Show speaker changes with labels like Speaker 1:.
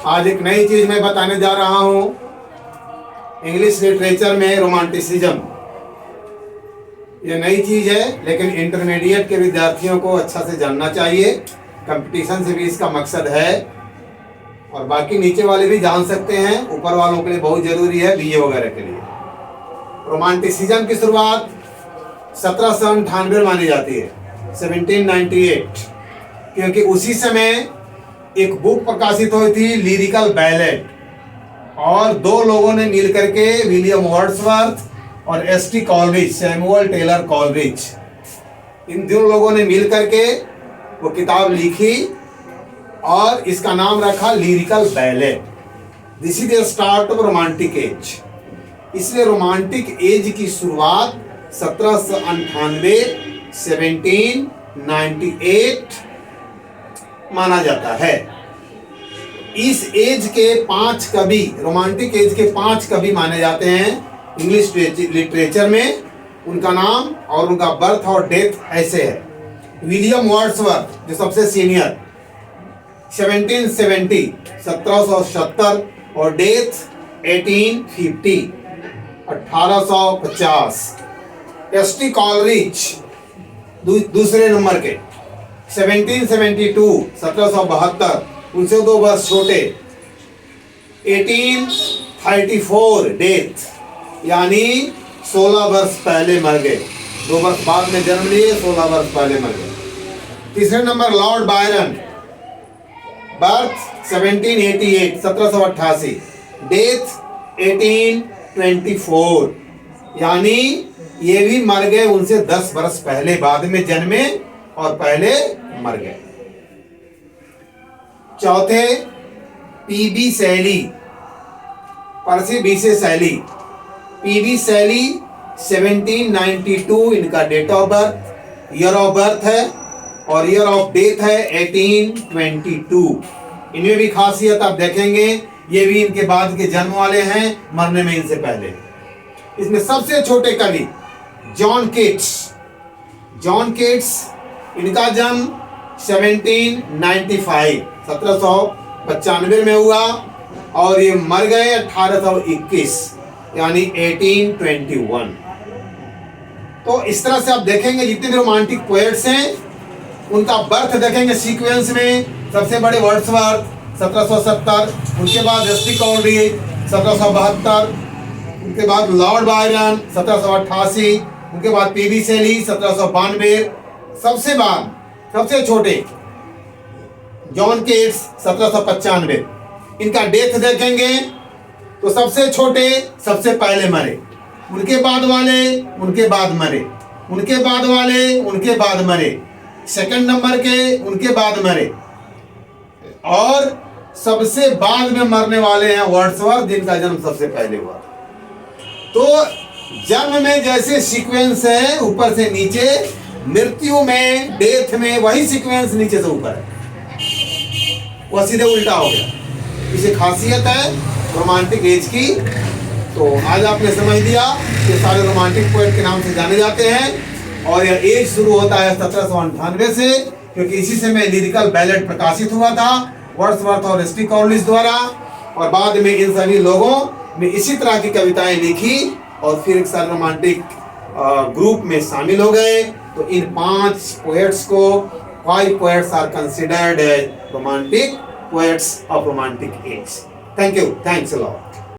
Speaker 1: आज एक नई चीज मैं बताने जा रहा हूं। इंग्लिश लिटरेचर में रोमांटिसिज्म, ये नई चीज है, लेकिन इंटरमीडिएट के विद्यार्थियों को अच्छा से जानना चाहिए। कंपटीशन से भी इसका मकसद है, और बाकी नीचे वाले भी जान सकते हैं। ऊपर वालों के लिए बहुत जरूरी है, बीए वगैरह के लिए। रोमांटिसिज्म की शुरुआत 1798 मानी जाती है, 1798, क्योंकि उसी समय एक बुक प्रकाशित हुई थी, लिरिकल बैलेट, और दो लोगों ने मिल करके, विलियम वर्ड्सवर्थ और ST Coleridge, Samuel Taylor Coleridge, इन दो लोगों ने मिल करके वो किताब लिखी और इसका नाम रखा lyrical ballot. This is the start of romantic as. इसलिए रोमांटिक एज की शुरुआत 1798, 1798 माना जाता है। इस एज के 5 कवि, रोमांटिक एज के 5 कवि माने जाते हैं इंग्लिश लिटरेचर में। उनका नाम और उनका बर्थ और डेथ ऐसे है। विलियम वर्ड्सवर्थ जो सबसे सीनियर, 1770, 1770, और डेथ 1850, 1850। एसटी कॉलरिज दूसरे नंबर के, 1772, 1772, उनसे 2 वर्ष छोटे, 1834 डेथ, यानी 16 वर्ष पहले मर गए। 2 वर्ष बाद में जन्म लिए, 16 वर्ष पहले मर गए। तीसरे number Lord Byron, birth 1788, 1788, death 1824, यानी ये भी मर गए उनसे 10 वर्ष पहले, बाद में जन्मे और पहले मर गए। चौथे पीबी शैली, पर्सी बीसे शैली, पीबी शैली 1792 इनका date of birth, year of birth है, और ईयर ऑफ डेथ है 1822। इनमें भी खासियत आप देखेंगे, ये भी इनके बाद के जन्म वाले हैं, मरने में इनसे पहले। इसमें सबसे छोटे कवि जॉन केट्स, जॉन केट्स, इनका जन्म 1795, 1795 में हुआ, और ये मर गए 1821, यानी 1821। तो इस तरह से आप देखेंगे जितने भी रोमांटिक पोएट्स हैं उनका बर्थ देखेंगे सीक्वेंस में। सबसे बड़े वर्ड्सवर्थ 1770, उनके बाद एसटी कॉलरिज 1772, उनके बाद लॉर्ड बायरन 1788, उनके बाद पीबी शैली 1792, सबसे छोटे जॉन केट्स 1795। इनका डेथ देखेंगे तो सबसे छोटे सबसे पहले मरे, उनके बाद वाले उनके बाद मरे, उनके बाद वाले उनके बाद मरे, सेकंड नंबर के उनके बाद मरे, और सबसे बाद में मरने वाले हैं वर्ड्सवर्थ, जिनका जन्म सबसे पहले हुआ। तो जन्म में जैसे सीक्वेंस है ऊपर से नीचे, मृत्यु में, डेथ में वही सीक्वेंस नीचे से ऊपर है, वह सीधे उल्टा हो गया। इसे खासियत है रोमांटिक एज की। तो आज आपने समझ दिया कि सारे रोमांटिक पोएट के नाम से जाने जाते हैं, और यह एज शुरू होता है 1798 से, क्योंकि इसी समय लिरिकल बैलेट प्रकाशित हुआ था वर्ड्सवर्थ और एसटी कॉलरिज द्वारा, और बाद में इन सभी लोगों ने इसी तरह की कविताएं लिखी और फिर एक सारे रोमांटिक ग्रुप में शामिल हो गए। तो इन 5 पोएट्स को, 5 poets are considered as romantic poets of romantic age. Thank you. Thanks a lot.